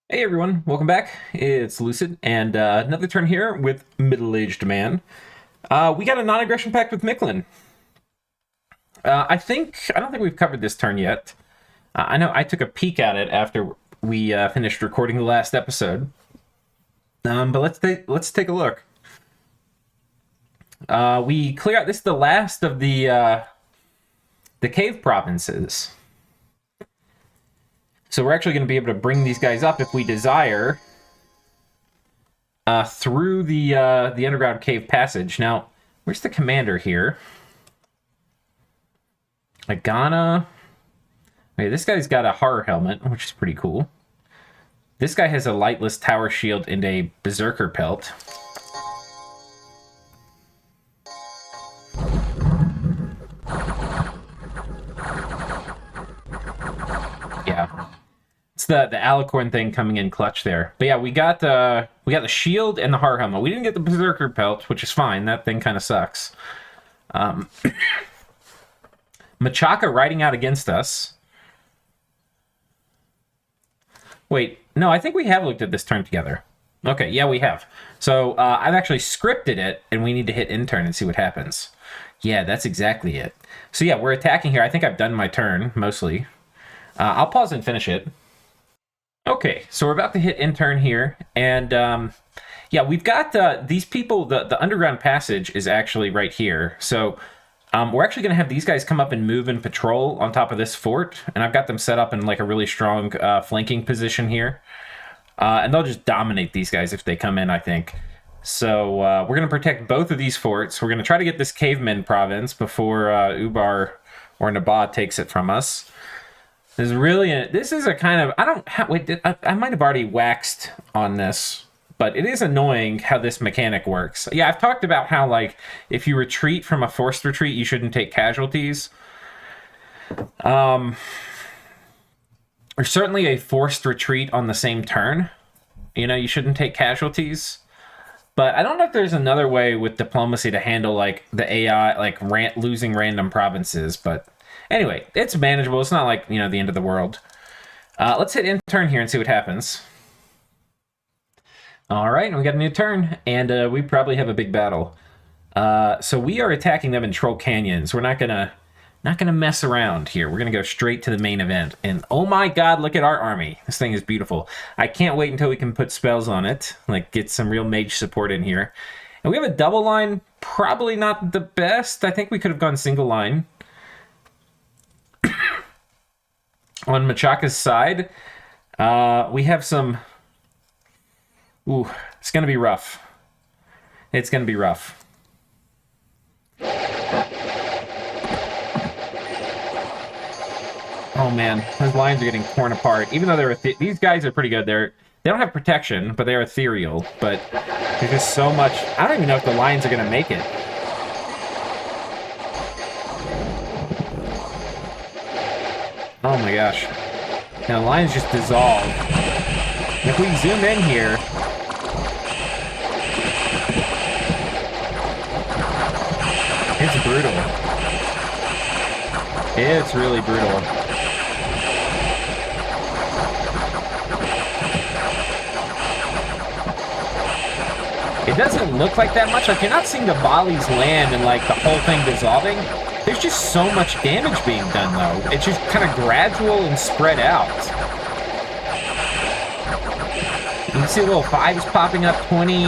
Hey everyone, welcome back. It's Lucid, and another turn here with Middle-Aged Man. We got a non-aggression pact with Micklin. I don't think we've covered this turn yet. I know I took a peek at it after we finished recording the last episode. But let's take a look. We clear out. This is the last of the cave provinces. So we're actually going to be able to bring these guys up if we desire through the underground cave passage. Now, where's the commander here? Agana. Okay, this guy's got a horror helmet, which is pretty cool. This guy has a lightless tower shield and a berserker pelt. Yeah. It's the alicorn thing coming in clutch there. But yeah, we got the shield and the horror helmet. We didn't get the berserker pelt, which is fine. That thing kind of sucks. Machaka riding out against us. Wait, no, I think we have looked at this turn together. Okay, yeah, we have. So I've actually scripted it, and we need to hit intern and see what happens. Yeah, that's exactly it. So yeah, we're attacking here. I think I've done my turn, mostly. I'll pause and finish it. Okay, so we're about to hit intern here, and yeah, we've got these people. The underground passage is actually right here. So we're actually going to have these guys come up and move and patrol on top of this fort, and I've got them set up in like a really strong flanking position here, and they'll just dominate these guys if they come in, I think. So we're going to protect both of these forts. We're going to try to get this caveman province before Ubar or Nabad takes it from us. This is a kind of, I might have already waxed on this, but it is annoying how this mechanic works. Yeah, I've talked about how, like, if you retreat from a forced retreat, you shouldn't take casualties. There's certainly a forced retreat on the same turn. You know, you shouldn't take casualties. But I don't know if there's another way with diplomacy to handle, like, the AI, like, losing random provinces, but anyway, it's manageable. It's not like, you know, the end of the world. Let's hit intern here and see what happens. All right, we got a new turn, and we probably have a big battle. So we are attacking them in Troll Canyons. We're not gonna mess around here. We're gonna go straight to the main event. And oh my god, look at our army. This thing is beautiful. I can't wait until we can put spells on it, like get some real mage support in here. And we have a double line, probably not the best. I think we could have gone single line. On Machaka's side, we have some... Ooh, it's going to be rough. It's going to be rough. Oh man, those lines are getting torn apart. Even though these guys are pretty good. They don't have protection, but they're ethereal. But there's just so much... I don't even know if the lines are going to make it. Oh my gosh. Now the lines just dissolve. And if we zoom in here... It's brutal. It's really brutal. It doesn't look like that much. Like, you're not seeing the volleys land and, like, the whole thing dissolving. There's just so much damage being done, though. It's just kind of gradual and spread out. You can see little 5s popping up, 20.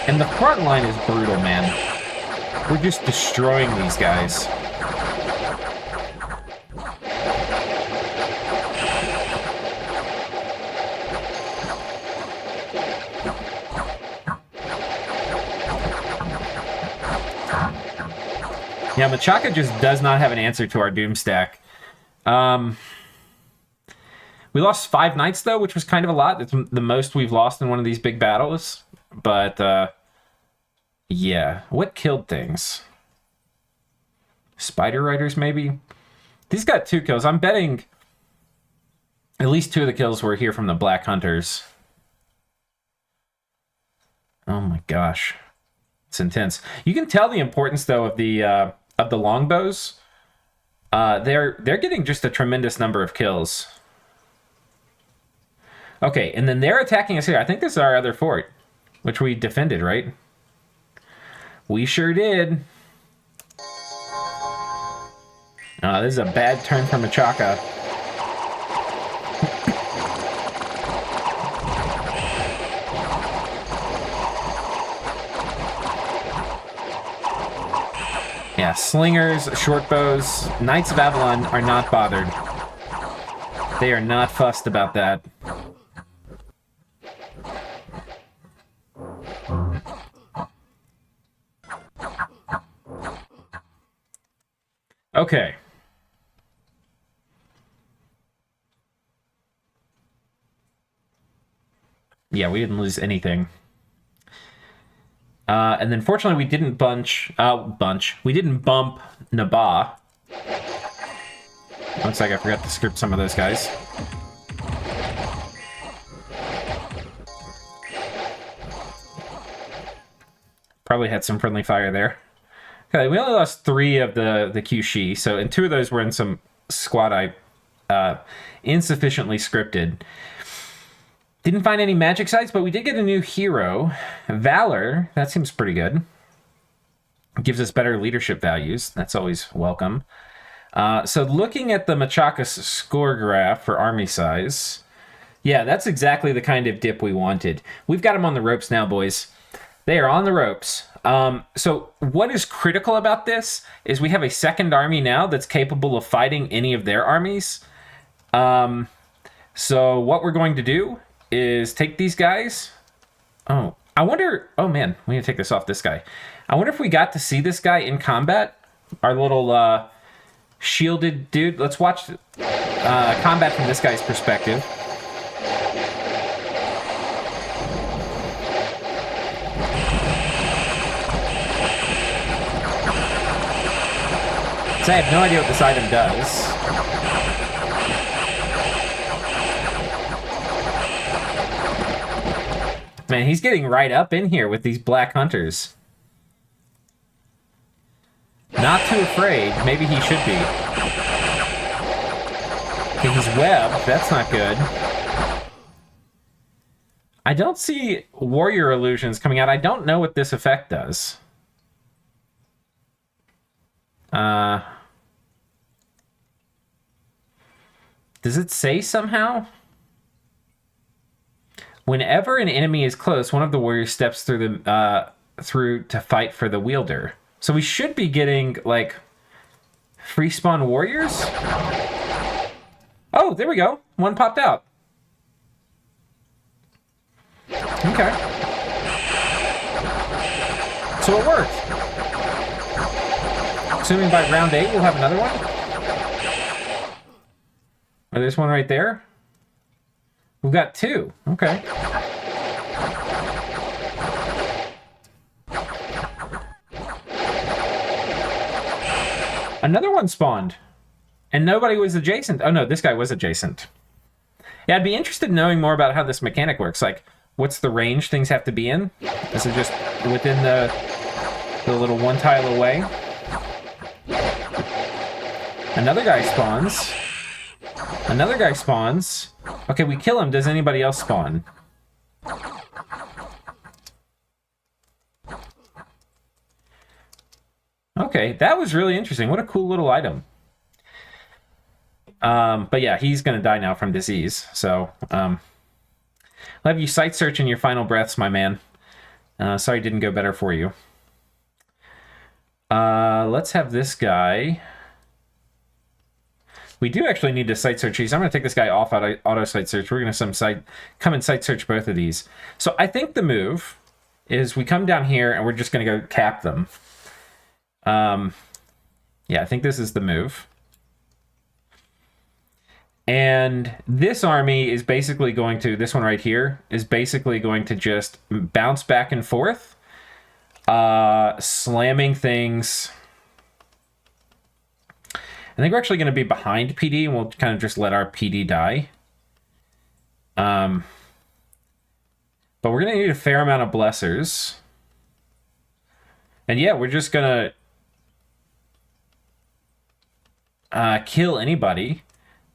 And the front line is brutal, man. We're just destroying these guys. Yeah, Machaka just does not have an answer to our Doom stack. We lost 5 knights, though, which was kind of a lot. It's the most we've lost in one of these big battles. But, yeah. What killed things? Spider Riders, maybe? These got 2 kills. I'm betting at least 2 of the kills were here from the Black Hunters. Oh my gosh. It's intense. You can tell the importance, though, of the longbows. They're getting just a tremendous number of kills. Okay, and then they're attacking us here. I think this is our other fort, which we defended, right? We sure did. This is a bad turn for Machaka. Yeah, slingers, short bows, Knights of Avalon are not bothered. They are not fussed about that. Okay. Yeah, we didn't lose anything. And then fortunately we didn't we didn't bump Nabah. One sec, I forgot to script some of those guys. Probably had some friendly fire there. Okay, we only lost 3 of the Kyushi, so and 2 of those were in some squad I insufficiently scripted. Didn't find any magic sites, but we did get a new hero. Valor, that seems pretty good. Gives us better leadership values. That's always welcome. So looking at the Machaka score graph for army size, yeah, that's exactly the kind of dip we wanted. We've got them on the ropes now, boys. They are on the ropes. So what is critical about this is we have a second army now that's capable of fighting any of their armies. So what we're going to do is take these guys. Oh, I wonder... Oh, man. We need to take this off this guy. I wonder if we got to see this guy in combat. Our little shielded dude. Let's watch combat from this guy's perspective. So I have no idea what this item does. Man, he's getting right up in here with these black hunters. Not too afraid. Maybe he should be. Okay, he's webbed. That's not good. I don't see warrior illusions coming out. I don't know what this effect does. Does it say somehow? Whenever an enemy is close, one of the warriors steps through to fight for the wielder. So we should be getting, like, free spawn warriors? Oh, there we go. One popped out. Okay. So it worked. Assuming by round 8 we'll have another one? Oh, there's one right there? We've got 2. Okay. Another one spawned. And nobody was adjacent. Oh no, this guy was adjacent. Yeah, I'd be interested in knowing more about how this mechanic works. Like, what's the range things have to be in? Is it just within the little one tile away? Another guy spawns. Another guy spawns. Okay, we kill him. Does anybody else spawn? Okay, that was really interesting. What a cool little item. But yeah, he's going to die now from disease. So, I'll have you sight search in your final breaths, my man. Sorry it didn't go better for you. Let's have this guy. We do actually need to sight search these. I'm going to take this guy off auto sight search. We're going to come and sight search both of these. So I think the move is we come down here and we're just going to go cap them. Yeah, I think this is the move. And this army is basically going to, this one right here, is basically going to just bounce back and forth, slamming things. I think we're actually going to be behind PD, and we'll kind of just let our PD die. But we're going to need a fair amount of blessers. And yeah, we're just going to kill anybody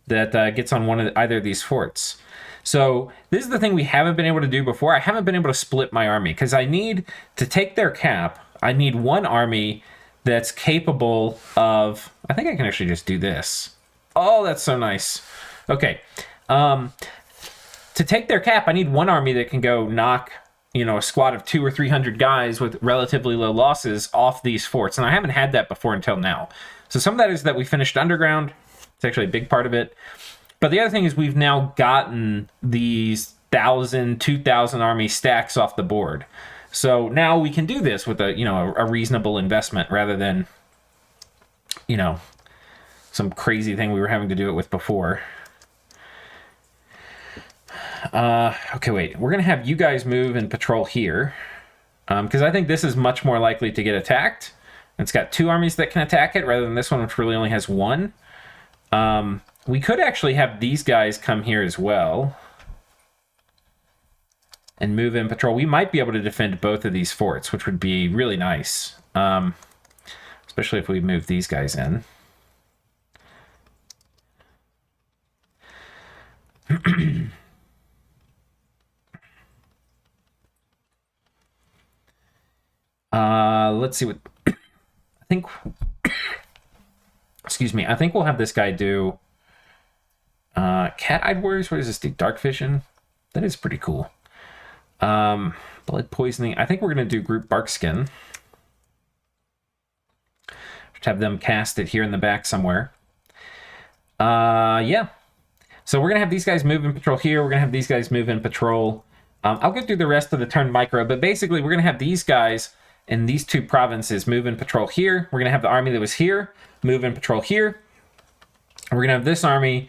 that gets on either of these forts. So this is the thing we haven't been able to do before. I haven't been able to split my army because I need to take their cap. I need one army that's capable of... I think I can actually just do this. Oh, that's so nice. Okay. To take their cap, I need one army that can go knock, a squad of 200 or 300 guys with relatively low losses off these forts. And I haven't had that before until now. So some of that is that we finished underground. It's actually a big part of it. But the other thing is we've now gotten these 1,000, 2,000 army stacks off the board. So now we can do this with a reasonable investment rather than, some crazy thing we were having to do it with before. Okay, wait. We're going to have you guys move and patrol here. Because I think this is much more likely to get attacked. It's got 2 armies that can attack it rather than this one, which really only has 1. We could actually have these guys come here as well and move in patrol. We might be able to defend both of these forts, which would be really nice, especially if we move these guys in. Let's see what... I think... Excuse me. I think we'll have this guy do... Cat-Eyed Warriors? What does this do? Dark Vision? That is pretty cool. Blood Poisoning. I think we're going to do Group Barkskin. Just have them cast it here in the back somewhere. Yeah. So we're going to have these guys move in patrol here. We're going to have these guys move in patrol. I'll get through the rest of the turn micro, but basically we're going to have these guys in these 2 provinces move in patrol here. We're going to have the army that was here move in patrol here. We're going to have this army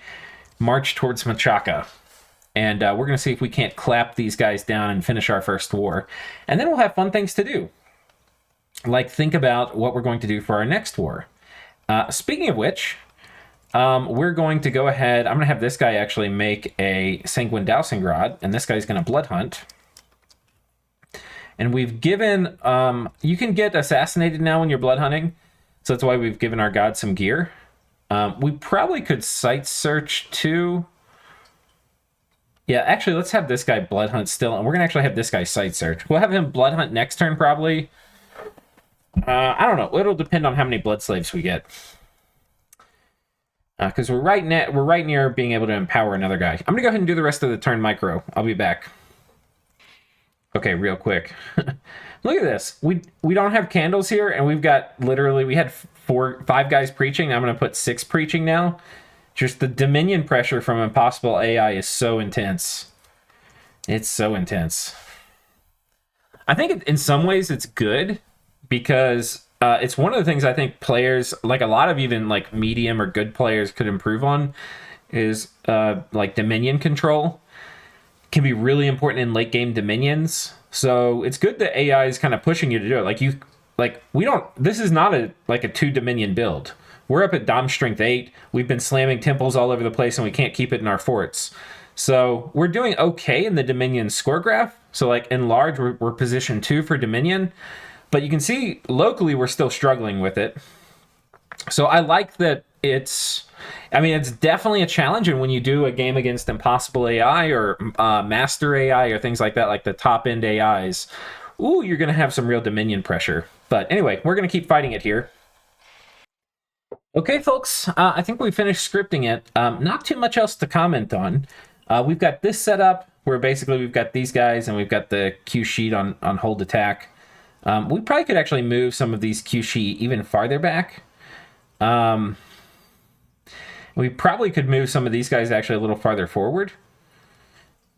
march towards Machaka. And we're going to see if we can't clap these guys down and finish our first war. And then we'll have fun things to do. Like think about what we're going to do for our next war. Speaking of which, we're going to go ahead. I'm going to have this guy actually make a Sanguine Dowsing Rod. And this guy's going to blood hunt. And we've given... you can get assassinated now when you're blood hunting. So that's why we've given our god some gear. We probably could site search too. Yeah, actually, let's have this guy blood hunt still. And we're going to actually have this guy site search. We'll have him blood hunt next turn probably. I don't know. It'll depend on how many blood slaves we get. Because we're right near being able to empower another guy. I'm going to go ahead and do the rest of the turn micro. I'll be back. Okay, real quick. Look at this. We don't have candles here, and we've got literally, we had 5 guys preaching. I'm going to put 6 preaching now. Just the Dominion pressure from Impossible AI is so intense. It's so intense. I think in some ways it's good because it's one of the things I think players, like a lot of even like medium or good players could improve on is like Dominion control. Can be really important in late game dominions. So it's good that AI is kind of pushing you to do it. This is not a 2 Dominion build. We're up at Dom Strength 8. We've been slamming temples all over the place and we can't keep it in our forts. So we're doing okay in the Dominion score graph. So like in large, we're position 2 for Dominion. But you can see locally, we're still struggling with it. So I like that it's definitely a challenge. And when you do a game against Impossible AI or Master AI or things like that, like the top end AIs, you're going to have some real Dominion pressure. But anyway, we're going to keep fighting it here. Okay, folks, I think we finished scripting it. Not too much else to comment on. We've got this set up where basically we've got these guys and we've got the Q sheet on hold attack. We probably could actually move some of these Q sheet even farther back. We probably could move some of these guys actually a little farther forward.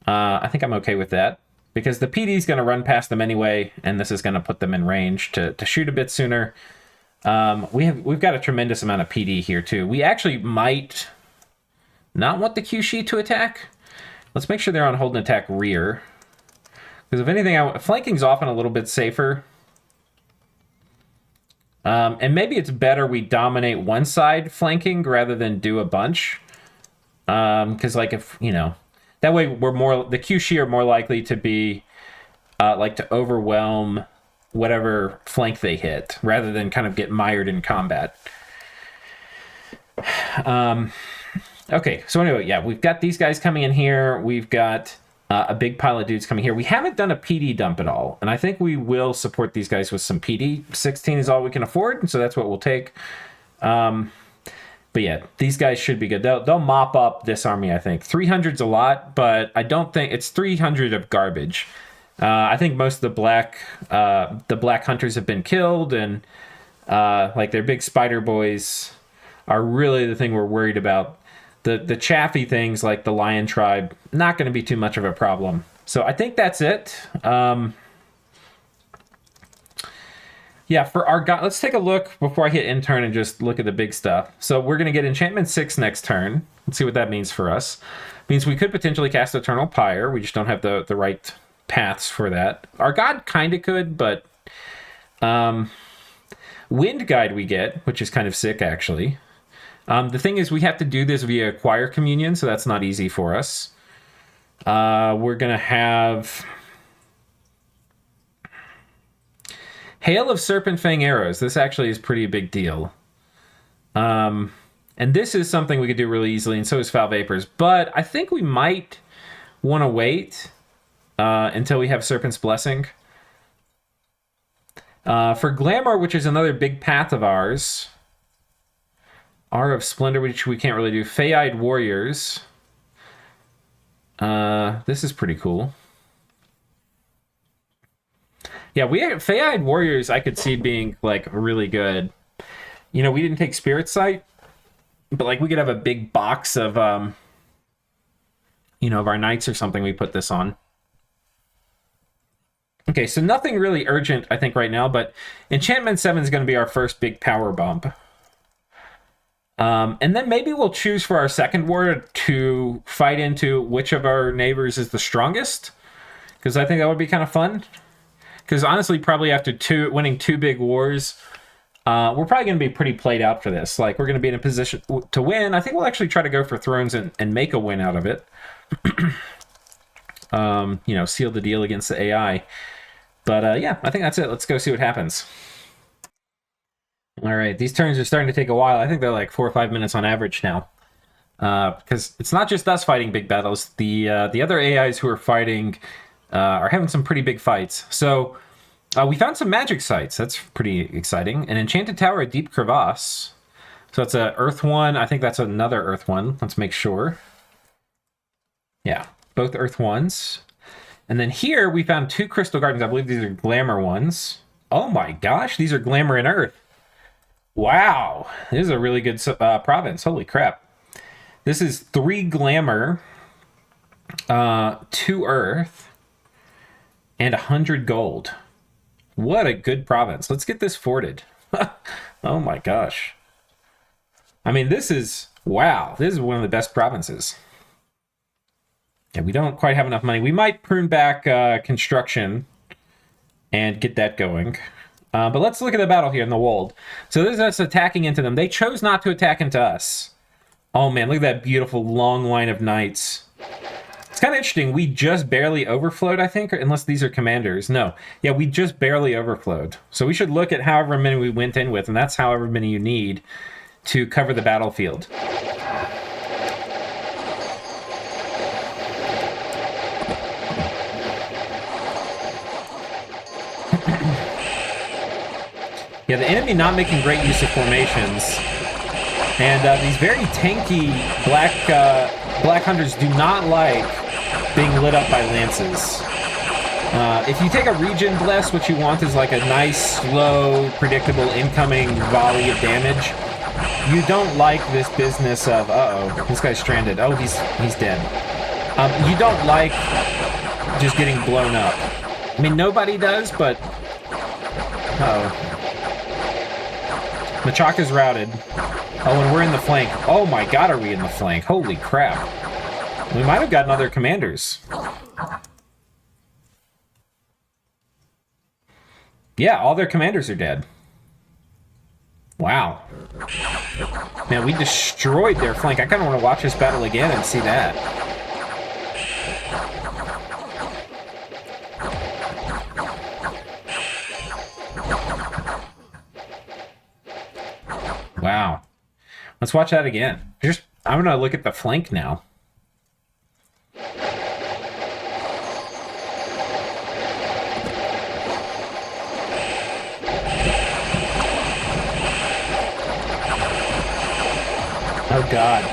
I think I'm okay with that because the PD is going to run past them anyway, and this is going to put them in range to shoot a bit sooner. We've got a tremendous amount of PD here too. We actually might not want the Q sheet to attack. Let's make sure they're on hold and attack rear. Because if anything, flanking's often a little bit safer. And maybe it's better we dominate one side flanking rather than do a bunch. Because like if, that way the Q sheet are more likely to be to overwhelm whatever flank they hit rather than kind of get mired in combat. Okay, so anyway, yeah, we've got these guys coming in here. We've got a big pile of dudes coming here. We haven't done a PD dump at all, and I think we will support these guys with some PD. 16 is all we can afford, and so that's what we'll take. But yeah, these guys should be good. They'll mop up this army, I think. 300's a lot, but I don't think it's 300 of garbage. I think most of the black hunters have been killed, and like their big spider boys are really the thing we're worried about. The chaffy things like the lion tribe, not going to be too much of a problem. So I think that's it. Yeah, for our god, let's take a look before I hit intern and just look at the big stuff. So we're going to get enchantment 6 next turn. Let's see what that means for us. It means we could potentially cast Eternal Pyre. We just don't have the right paths for that. Our god kind of could, but Wind Guide we get, which is kind of sick actually. The thing is we have to do this via Acquire Communion, so that's not easy for us. We're going to have Hail of Serpent Fang Arrows. This actually is pretty big deal. And this is something we could do really easily, and so is Foul Vapors. But I think we might want to wait until we have Serpent's Blessing. For Glamour, which is another big path of ours. Hour of Splendor, which we can't really do. Fey-Eyed Warriors. This is pretty cool. Yeah, we have Fey-Eyed Warriors I could see being, like, really good. You know, we didn't take Spirit Sight, but, like, we could have a big box of, you know, of our knights or something we put this on. Okay, so nothing really urgent, I think, right now, but Enchantment 7 is going to be our first big power bump. And then maybe we'll choose for our second war to fight into which of our neighbors is the strongest, because I think that would be kind of fun. Because honestly, probably after winning 2 big wars, we're probably going to be pretty played out for this. Like, we're going to be in a position to win. I think we'll actually try to go for thrones and make a win out of it. You know, seal the deal against the AI. But yeah, I think that's it. Let's go see what happens. All right, these turns are starting to take a while. I think they're like 4 or 5 minutes on average now. Because it's not just us fighting big battles. The other AIs who are fighting are having some pretty big fights. So we found some magic sites. That's pretty exciting. An Enchanted Tower, a Deep Crevasse. So that's an Earth one. I think that's another Earth one. Let's make sure. Yeah, both Earth ones. And then here we found 2 Crystal Gardens. I believe these are Glamour ones. Oh my gosh, these are Glamour and Earth. Wow, this is a really good province. Holy crap. This is 3 Glamour, 2 Earth, and 100 gold. What a good province. Let's get this forted. Oh my gosh. I mean, this is, wow, this is one of the best provinces. Yeah, we don't quite have enough money. We might prune back construction and get that going. But let's look at the battle here in the Wold. So this is us attacking into them. They chose not to attack into us. Oh man, look at that beautiful long line of knights. It's kind of interesting. We just barely overflowed, I think, unless these are commanders. No. Yeah, we just barely overflowed. So we should look at however many we went in with, and that's however many you need to cover the battlefield. Yeah, the enemy not making great use of formations. And these very tanky black hunters do not like being lit up by lances. If you take a Regen Bless, what you want is like a nice, slow, predictable incoming volley of damage. You don't like this business of, uh-oh, this guy's stranded. Oh, he's dead. You don't like just getting blown up. I mean, nobody does, but... Uh-oh. Machaka's routed. Oh, and we're in the flank. Oh my god, are we in the flank? Holy crap. We might have gotten other commanders. Yeah, all their commanders are dead. Wow. Man, we destroyed their flank. I kind of want to watch this battle again and see that. Wow. Let's watch that again. I'm gonna look at the flank now. Oh God.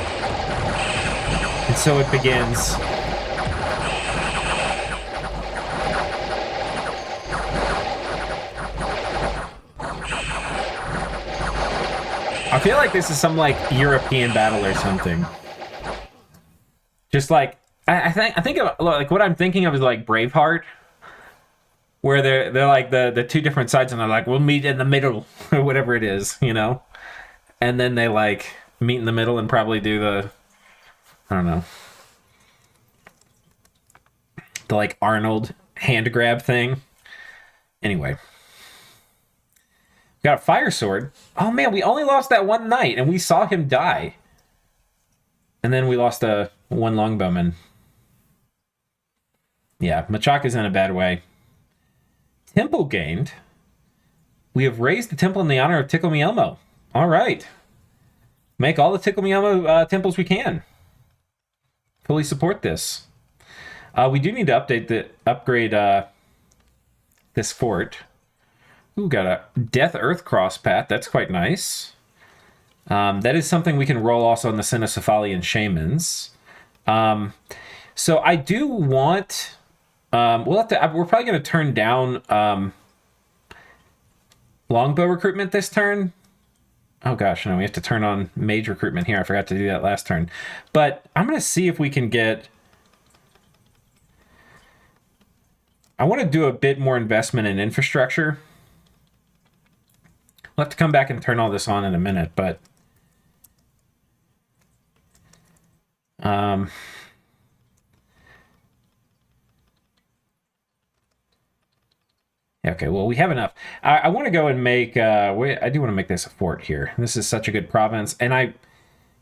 And so it begins. I feel like this is some like European battle or something. Just like I think of like what I'm thinking of is like Braveheart, where they're like the two different sides and they're like, we'll meet in the middle or whatever it is, you know? And then they like meet in the middle and probably do the, I don't know, the like Arnold hand grab thing. Anyway. Got a fire sword. Oh man, we only lost that one knight and we saw him die. And then we lost one longbowman. Yeah, Machaka's in a bad way. Temple gained. We have raised the temple in the honor of Tickle Me Elmo. All right. Make all the Tickle Me Elmo temples we can. Fully support this. We do need to upgrade this fort. Ooh, got a Death Earth Cross path. That's quite nice. That is something we can roll also on the Cynocephalian Shamans. So I do want... we're probably going to turn down longbow recruitment this turn. Oh gosh, no, we have to turn on mage recruitment here. I forgot to do that last turn. But I'm going to see if we can get... I want to do a bit more investment in infrastructure. We'll have to come back and turn all this on in a minute, but... Okay, well, we have enough. I want to go and make... I do want to make this a fort here. This is such a good province. And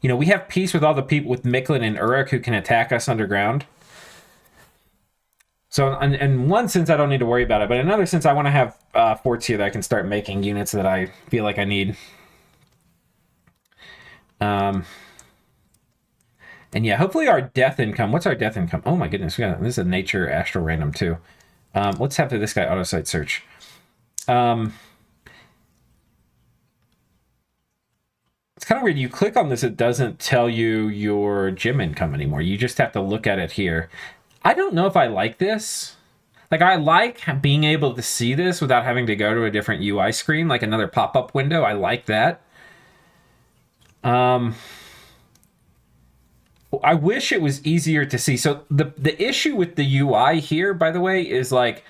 we have peace with all the people with Miklin and Uruk who can attack us underground. So in one sense, I don't need to worry about it. But in another sense, I want to have forts here that I can start making units that I feel like I need. And yeah, hopefully our death income... What's our death income? Oh my goodness, this is a nature astral random too. Let's have this guy auto site search. It's kind of weird. You click on this, it doesn't tell you your gym income anymore. You just have to look at it here. I don't know if I like this. Like, I like being able to see this without having to go to a different UI screen, like another pop-up window. I like that. I wish it was easier to see. So the issue with the UI here, by the way, is like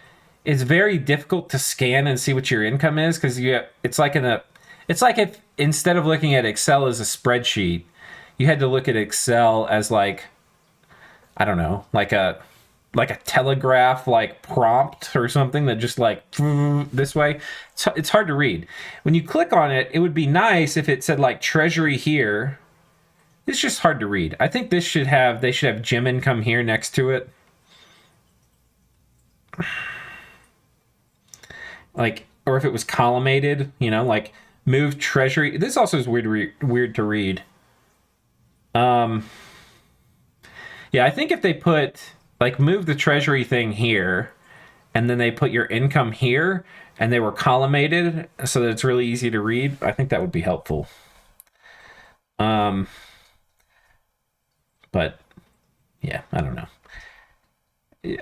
it's very difficult to scan and see what your income is because it's like if instead of looking at Excel as a spreadsheet, you had to look at Excel as like, I don't know, like a telegraph like prompt or something that just like this way. It's hard to read. When you click on it, it would be nice if it said like treasury here. It's just hard to read. I think they should have gym income here next to it. Like, or if it was collimated, like move treasury. This also is weird to read. Yeah, I think if they put like move the treasury thing here and then they put your income here and they were collimated so that it's really easy to read, I think that would be helpful. But yeah, I don't know.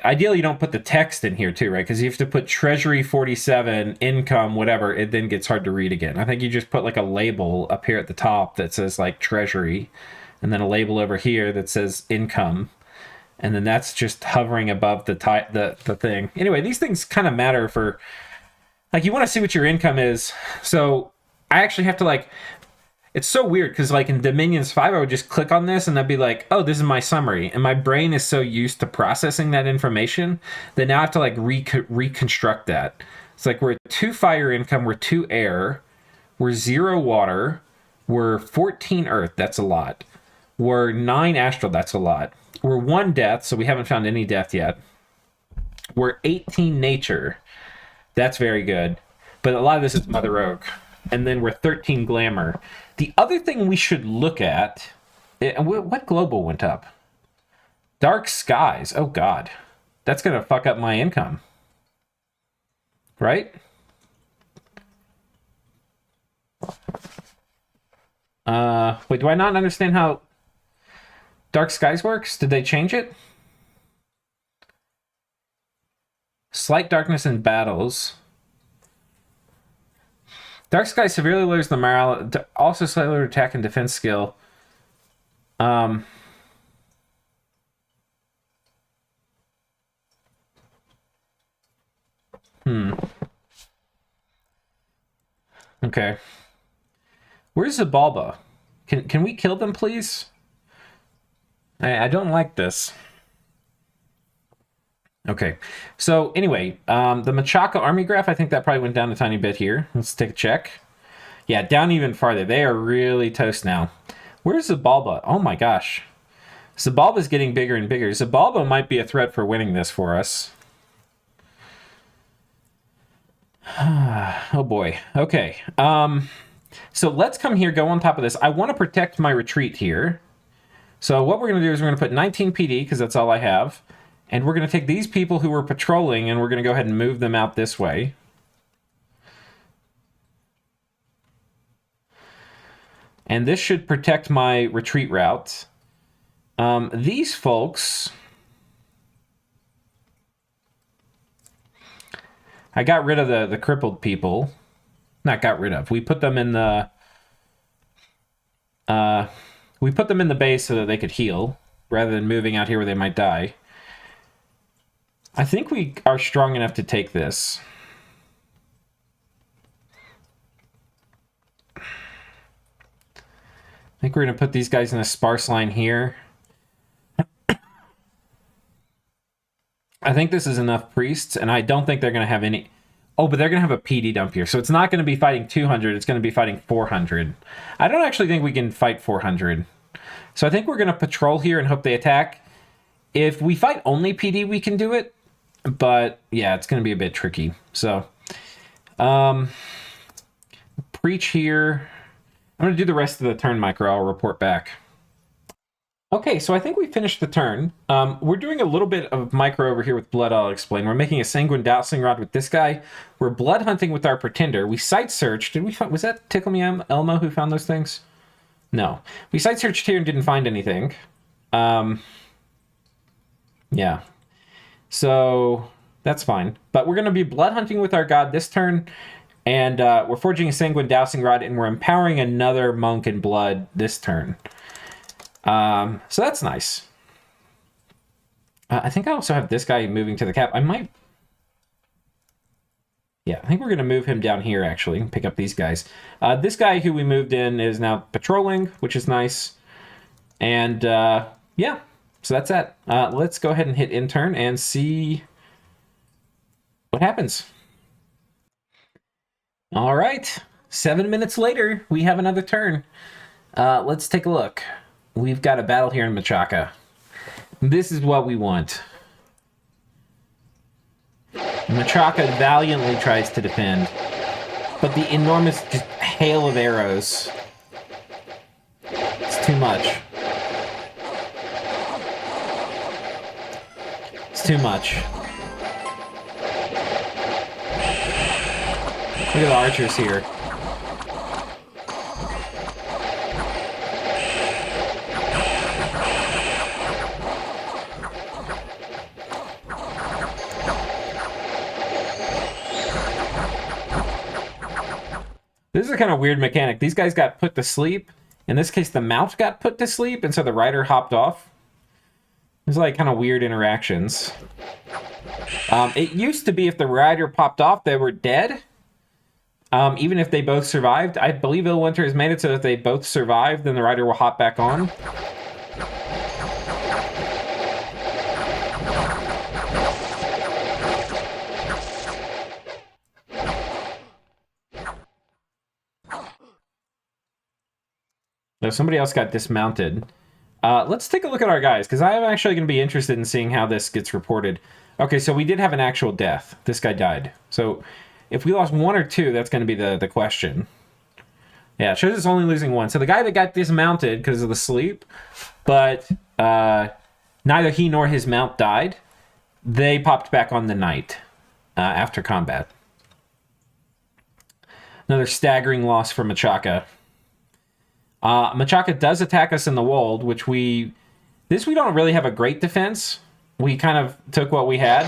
Ideally, you don't put the text in here too, right? Because you have to put treasury 47, income, whatever. It then gets hard to read again. I think you just put like a label up here at the top that says like treasury, and then a label over here that says income, and then that's just hovering above the thing. Anyway, these things kind of matter for like you want to see what your income is. So I actually have to like. It's so weird because like in Dominions 5, I would just click on this and I'd be like, oh, this is my summary. And my brain is so used to processing that information that now I have to like reconstruct that. It's like we're 2 fire income, we're 2 air, we're 0 water, we're 14 earth, that's a lot. We're 9 astral, that's a lot. We're 1 death, so we haven't found any death yet. We're 18 nature, that's very good. But a lot of this is Mother Oak. And then we're 13 glamour. The other thing we should look at What global went up? Dark skies. Oh, God. That's going to fuck up my income. Right? Wait, do I not understand how Dark Skies works? Did they change it? Slight darkness in battles. Dark Sky severely lowers the morale. Also slightly lower attack and defense skill. Okay. Where's Zabalba? Can we kill them, please? I don't like this. Okay. So anyway, the Machaka army graph, I think that probably went down a tiny bit here. Let's take a check. Yeah, down even farther. They are really toast now. Where's Zabalba? Oh my gosh. Zabalba's getting bigger and bigger. Zabalba might be a threat for winning this for us. Oh boy. Okay. So let's come here, go on top of this. I want to protect my retreat here. So what we're going to do is we're going to put 19 PD, because that's all I have. And we're going to take these people who were patrolling, and we're going to go ahead and move them out this way. And this should protect my retreat route. These folks... I got rid of the crippled people. Not got rid of. We put them in the... we put them in the base so that they could heal, rather than moving out here where they might die. I think we are strong enough to take this. I think we're going to put these guys in a sparse line here. I think this is enough priests, and I don't think they're going to have any... Oh, but they're going to have a PD dump here. So it's not going to be fighting 200, it's going to be fighting 400. I don't actually think we can fight 400. So I think we're going to patrol here and hope they attack. If we fight only PD, we can do it. But, yeah, it's going to be a bit tricky. So, preach here. I'm going to do the rest of the turn micro. I'll report back. Okay, so I think we finished the turn. We're doing a little bit of micro over here with blood, I'll explain. We're making a sanguine dowsing rod with this guy. We're blood hunting with our pretender. We site searched. Did we find... Was that Tickle Me Elmo who found those things? No. We site searched here and didn't find anything. Yeah. So, that's fine. But we're going to be blood hunting with our god this turn. And we're forging a sanguine dowsing rod, and we're empowering another monk in blood this turn. So that's nice. I think I also have this guy moving to the cap. I might... Yeah, I think we're going to move him down here, actually, and pick up these guys. This guy who we moved in is now patrolling, which is nice. And, yeah, so that's that. Let's go ahead and hit intern and see what happens. All right, 7 minutes later, we have another turn. Let's take a look. We've got a battle here in Machaka. This is what we want. Machaka valiantly tries to defend, but the enormous just hail of arrows. It's too much. It's too much. Look at the archers here. This is a kind of weird mechanic. These guys got put to sleep. In this case, the mount got put to sleep, and so the rider hopped off. There's like kind of weird interactions. It used to be if the rider popped off, they were dead. Even if they both survived. I believe Illwinter has made it so that if they both survive, then the rider will hop back on. No, somebody else got dismounted. Let's take a look at our guys, because I am actually going to be interested in seeing how this gets reported. Okay, so we did have an actual death. This guy died. So if we lost one or two, that's going to be the question. Yeah, it shows it's only losing one. So the guy that got dismounted because of the sleep, but neither he nor his mount died, they popped back on the knight after combat. Another staggering loss for Machaka. Machaka does attack us in the wold, which we don't really have a great defense. We kind of took what we had.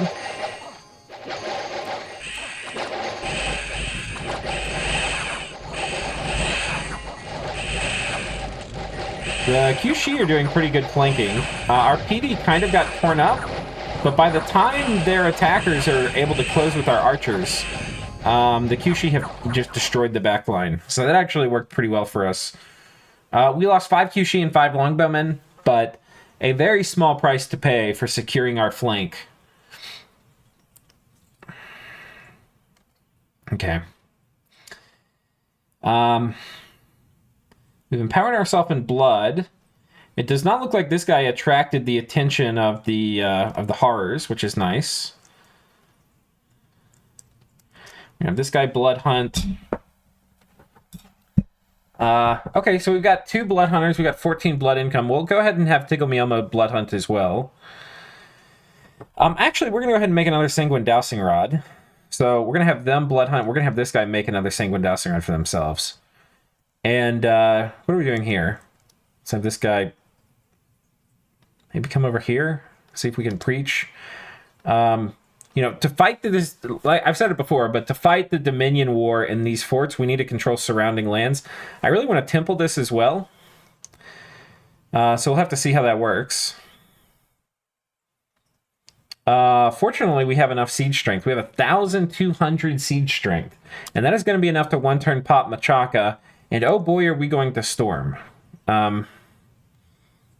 The Kyushi are doing pretty good flanking. Our PD kind of got torn up, but by the time their attackers are able to close with our archers, the Kyushi have just destroyed the backline. So that actually worked pretty well for us. We lost 5 Kyushi and 5 longbowmen, but a very small price to pay for securing our flank. Okay. We've empowered ourselves in blood. It does not look like this guy attracted the attention of the horrors, which is nice. We have this guy Blood Hunt. Okay, so we've got 2 Blood Hunters. We've got 14 blood income. We'll go ahead and have Tigomiomo Blood Hunt as well. Actually, we're going to go ahead and make another Sanguine Dowsing Rod. So we're going to have them Blood Hunt. We're going to have this guy make another Sanguine Dowsing Rod for themselves. And what are we doing here? Let's have this guy maybe come over here. See if we can preach. You know, to fight this, like I've said it before, but to fight the Dominion War in these forts, we need to control surrounding lands. I really want to temple this as well. So we'll have to see how that works. Fortunately, we have enough siege strength. We have 1,200 siege strength. And that is going to be enough to one-turn pop Machaka. And oh boy, are we going to storm.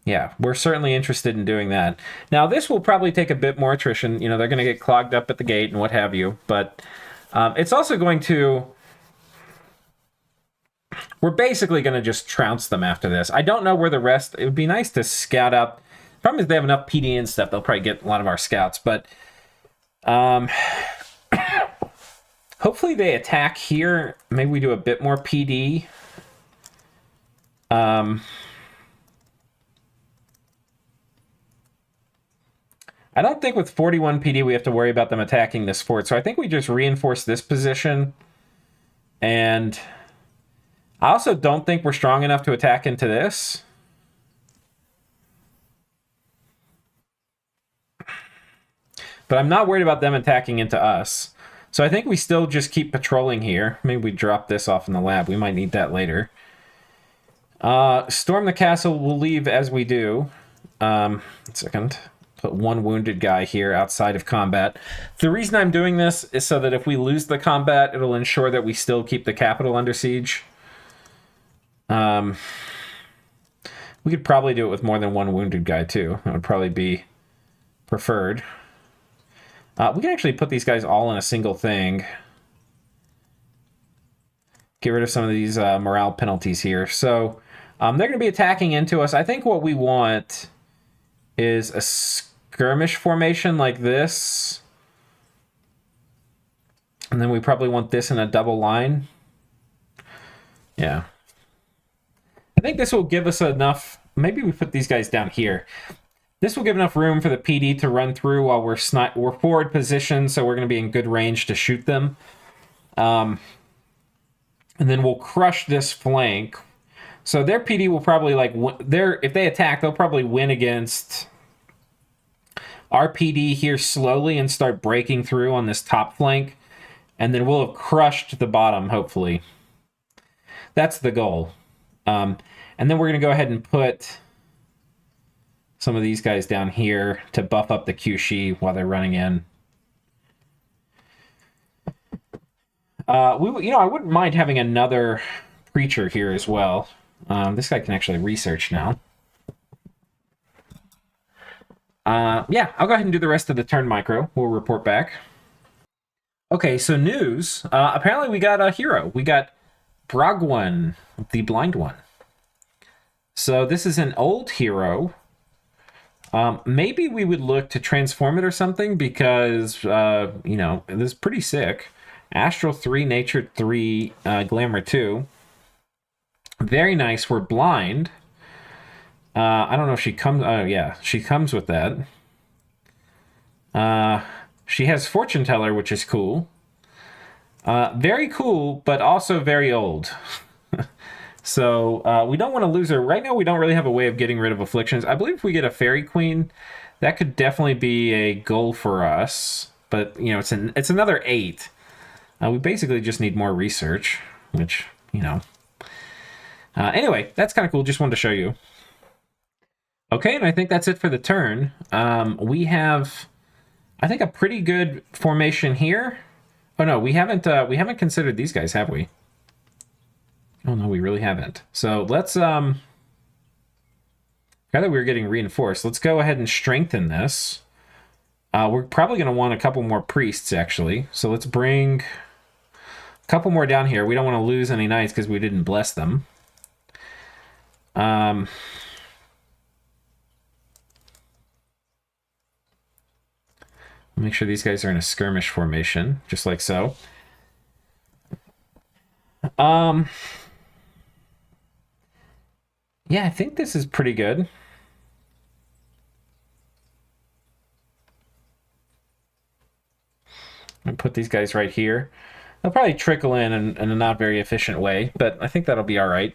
Yeah, we're certainly interested in doing that. Now, this will probably take a bit more attrition. You know, they're going to get clogged up at the gate and what have you. But it's also going to... We're basically going to just trounce them after this. I don't know where the rest... It would be nice to scout out... Problem is they have enough PD and stuff. They'll probably get a lot of our scouts. But hopefully they attack here. Maybe we do a bit more PD. I don't think with 41 PD we have to worry about them attacking this fort. So I think we just reinforce this position. And I also don't think we're strong enough to attack into this. But I'm not worried about them attacking into us. So I think we still just keep patrolling here. Maybe we drop this off in the lab. We might need that later. Storm the castle. We'll leave as we do. 1 second. Put 1 wounded guy here outside of combat. The reason I'm doing this is so that if we lose the combat, it'll ensure that we still keep the capital under siege. We could probably do it with more than 1 wounded guy, too. That would probably be preferred. We can actually put these guys all in a single thing. Get rid of some of these morale penalties here. So they're going to be attacking into us. I think what we want is a skirmish formation like this. And then we probably want this in a double line. Yeah. I think this will give us enough... Maybe we put these guys down here. This will give enough room for the PD to run through while we're forward positioned, so we're going to be in good range to shoot them. And then we'll crush this flank. So their PD will probably, like, if they attack, they'll probably win against our PD here slowly and start breaking through on this top flank. And then we'll have crushed the bottom, hopefully. That's the goal. And then we're going to go ahead and put some of these guys down here to buff up the Kyushi while they're running in. I wouldn't mind having another preacher here as well. This guy can actually research now. Yeah, I'll go ahead and do the rest of the turn micro. We'll report back. Okay, so news. Apparently we got a hero. We got Bragwan, the Blind One. So this is an old hero. Maybe we would look to transform it or something because, this is pretty sick. Astral 3, Nature 3, Glamour 2. Very nice. We're blind. I don't know if she comes... Oh, yeah. She comes with that. She has Fortune Teller, which is cool. Very cool, but also very old. So we don't want to lose her. Right now, we don't really have a way of getting rid of afflictions. I believe if we get a Fairy Queen, that could definitely be a goal for us. But, you know, it's another 8. We basically just need more research, which, you know. Anyway, that's kind of cool. Just wanted to show you. Okay, and I think that's it for the turn. We have, I think, a pretty good formation here. Oh no, we haven't considered these guys, have we? Oh no, we really haven't. So let's now that we're getting reinforced, let's go ahead and strengthen this. We're probably going to want a couple more priests, actually. So let's bring a couple more down here. We don't want to lose any knights because we didn't bless them. Make sure these guys are in a skirmish formation, just like so. Yeah, I think this is pretty good. And put these guys right here. They'll probably trickle in a not very efficient way, but I think that'll be all right.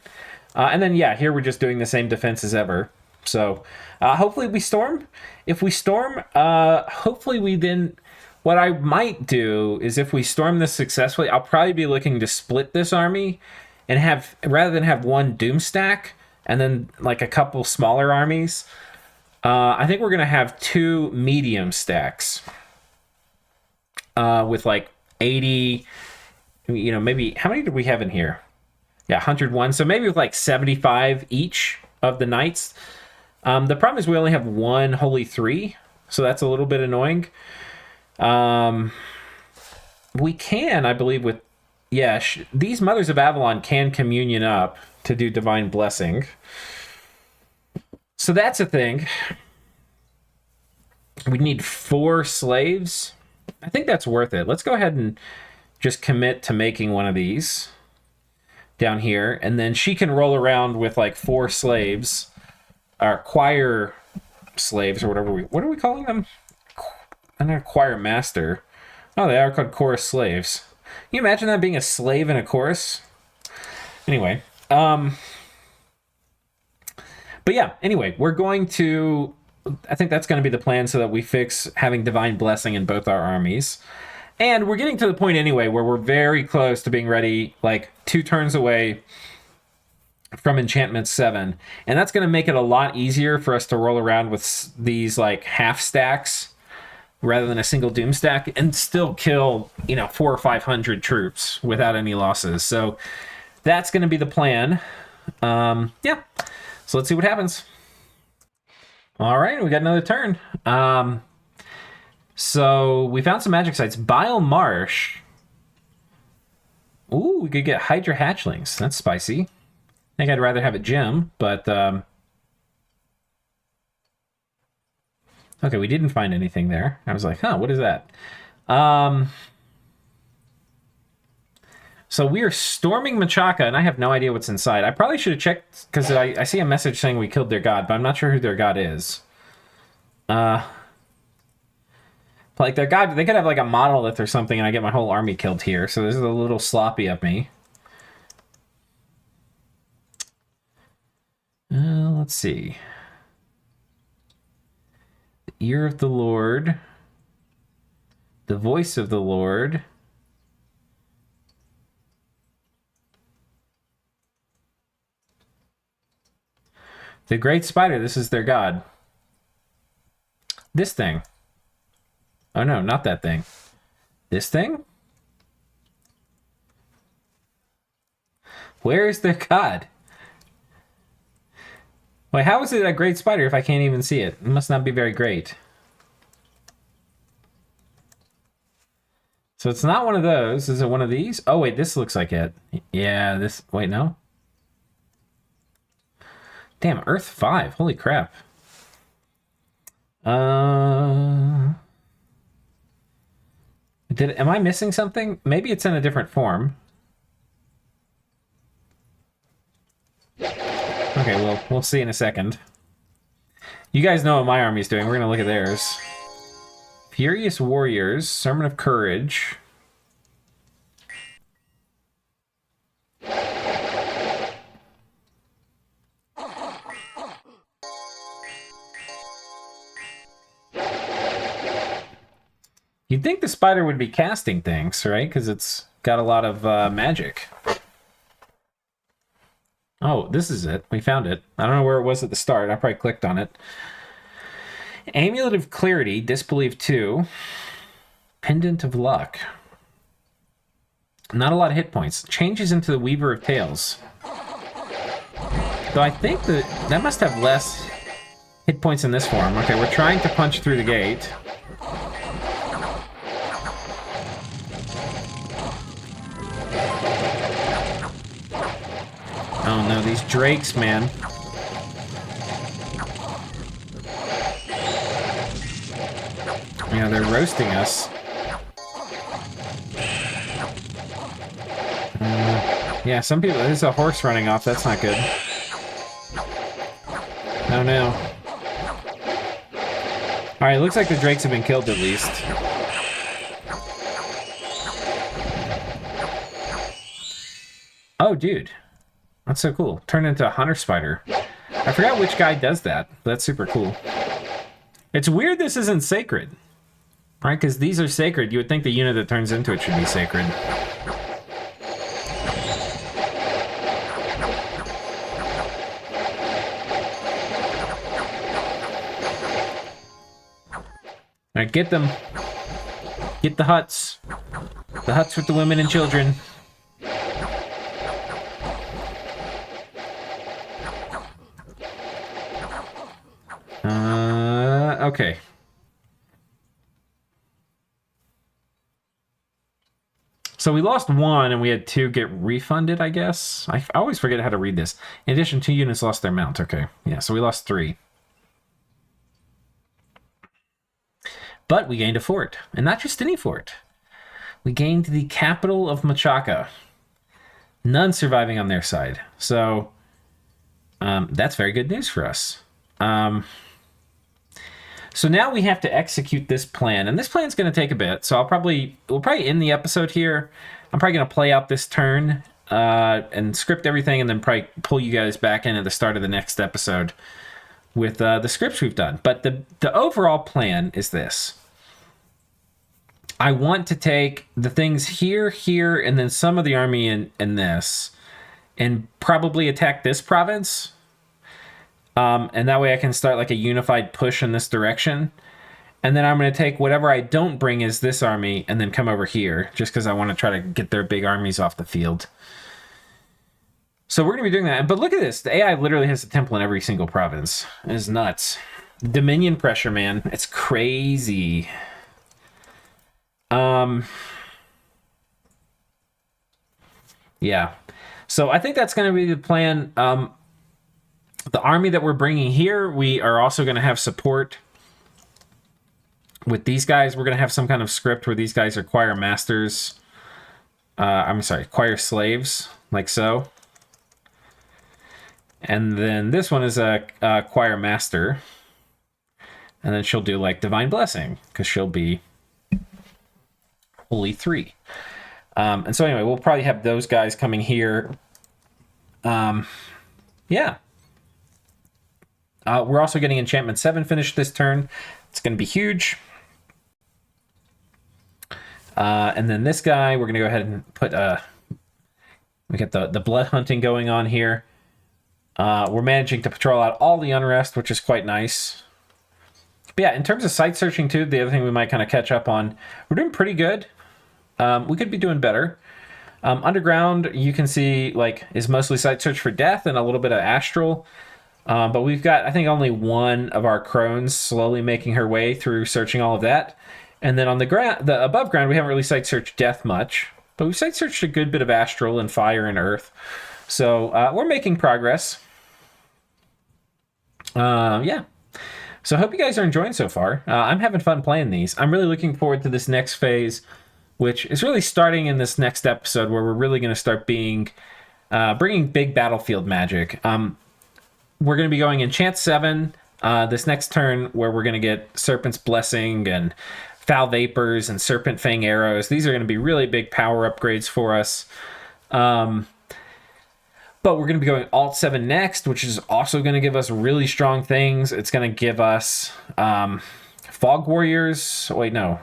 And then, yeah, here we're just doing the same defense as ever. So hopefully we storm. If we storm, hopefully we then... What I might do is if we storm this successfully, I'll probably be looking to split this army and have, rather than have one doom stack and then like a couple smaller armies, I think we're going to have 2 medium stacks with like 80, you know, maybe, how many did we have in here? Yeah, 101. So maybe with like 75 each of the knights. The problem is we only have 1 Holy 3, so that's a little bit annoying. We can, I believe, with... Yeah, these Mothers of Avalon can communion up to do Divine Blessing. So that's a thing. We need 4 slaves. I think that's worth it. Let's go ahead and just commit to making one of these down here. And then she can roll around with like 4 slaves. Our choir slaves or whatever what are we calling them? I'm a choir master. Oh, they are called chorus slaves. Can you imagine that being a slave in a chorus? Anyway, but yeah, anyway, we're going to... I think that's going to be the plan so that we fix having Divine Blessing in both our armies. And we're getting to the point anyway where we're very close to being ready, like 2 turns away from Enchantment 7. And that's going to make it a lot easier for us to roll around with these like half stacks rather than a single doom stack and still kill, you know, 400 or 500 troops without any losses. So that's going to be the plan. Yeah. So let's see what happens. All right, we got another turn. So we found some magic sites. Bile Marsh. Ooh, we could get Hydra Hatchlings. That's spicy. I think I'd rather have a gem, but... Okay, we didn't find anything there. I was like, huh, what is that? So we are storming Machaka, and I have no idea what's inside. I probably should have checked, because I see a message saying we killed their god, but I'm not sure who their god is. Like, their god, they could have like a monolith or something, and I get my whole army killed here, so this is a little sloppy of me. Let's see. Ear of the Lord, the voice of the Lord, the great spider. This is their god. This thing. Oh no, not that thing. This thing? Where is their god? Wait, how is it a great spider if I can't even see it? It must not be very great. So it's not one of those. Is it one of these? Oh, wait, this looks like it. Yeah, this... Wait, no? Damn, Earth 5. Holy crap. Am I missing something? Maybe it's in a different form. Okay, well, we'll see in a second. You guys know what my army's doing. We're going to look at theirs. Furious Warriors, Sermon of Courage. You'd think the spider would be casting things, right? Because it's got a lot of magic. Oh, this is it. We found it. I don't know where it was at the start. I probably clicked on it. Amulet of Clarity, Disbelief 2. Pendant of Luck. Not a lot of hit points. Changes into the Weaver of Tales. Though I think that must have less hit points in this form. Okay, we're trying to punch through the gate. Oh no, these drakes, man. Yeah, they're roasting us. Yeah, some people... There's a horse running off. That's not good. Oh no. Alright, looks like the drakes have been killed at least. Oh, dude. That's so cool. Turn into a hunter spider. I forgot which guy does that, but that's super cool. It's weird this isn't sacred. Right, because these are sacred. You would think the unit that turns into it should be sacred. Alright, get them. Get the huts. The huts with the women and children. Okay. So we lost one, and we had two get refunded, I guess. I always forget how to read this. In addition, 2 units lost their mount. Okay. Yeah, so we lost 3. But we gained a fort. And not just any fort. We gained the capital of Machaka. None surviving on their side. So, that's very good news for us. So now we have to execute this plan, and this plan's going to take a bit. So we'll probably end the episode here. I'm probably going to play out this turn and script everything, and then probably pull you guys back in at the start of the next episode with the scripts we've done. But the overall plan is this. I want to take the things here, and then some of the army in this, and probably attack this province. And that way I can start like a unified push in this direction. And then I'm going to take whatever I don't bring as this army and then come over here, just because I want to try to get their big armies off the field. So we're going to be doing that. But look at this. The AI literally has a temple in every single province. It is nuts. Dominion pressure, man. It's crazy. Yeah. So I think that's going to be the plan. The army that we're bringing here, we are also going to have support with these guys. We're going to have some kind of script where these guys acquire masters. Acquire slaves, like so. And then this one is a acquire master. And then she'll do like divine blessing, because she'll be Holy 3. And so anyway, we'll probably have those guys coming here. Yeah. We're also getting Enchantment 7 finished this turn. It's going to be huge. And then this guy, we're going to go ahead and put... we got the blood hunting going on here. We're managing to patrol out all the unrest, which is quite nice. But yeah, in terms of site searching too, the other thing we might kind of catch up on, we're doing pretty good. We could be doing better. Underground, you can see, like, is mostly site search for death and a little bit of astral. But we've got, I think, only one of our crones slowly making her way through searching all of that. And then on the above ground, we haven't really site searched death much, but we've site searched a good bit of astral and fire and earth. So we're making progress. Yeah. So I hope you guys are enjoying so far. I'm having fun playing these. I'm really looking forward to this next phase, which is really starting in this next episode, where we're really going to start bringing big battlefield magic. we're going to be going enchant 7 this next turn, where we're going to get Serpent's Blessing and Foul Vapors and Serpent Fang Arrows. These are going to be really big power upgrades for us. But we're going to be going Alt 7 next, which is also going to give us really strong things. It's going to give us Fog Warriors. Wait, no.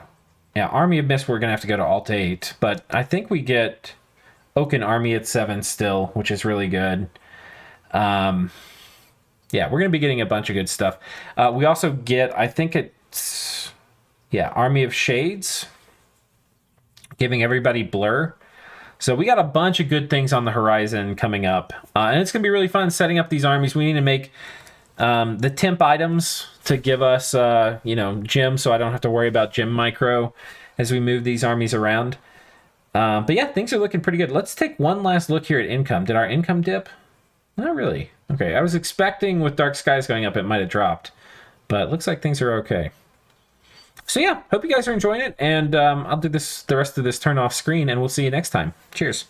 Yeah, Army of Mist, we're going to have to go to Alt 8. But I think we get Oaken Army at 7 still, which is really good. Yeah, we're going to be getting a bunch of good stuff. We also get, I think it's, yeah, Army of Shades, giving everybody Blur. So we got a bunch of good things on the horizon coming up. And it's going to be really fun setting up these armies. We need to make the temp items to give us, gem, so I don't have to worry about gem micro as we move these armies around. But yeah, things are looking pretty good. Let's take one last look here at income. Did our income dip? Not really. Okay, I was expecting with Dark Skies going up, it might have dropped. But it looks like things are okay. So yeah, hope you guys are enjoying it, and I'll do the rest of this turn off screen, and we'll see you next time. Cheers.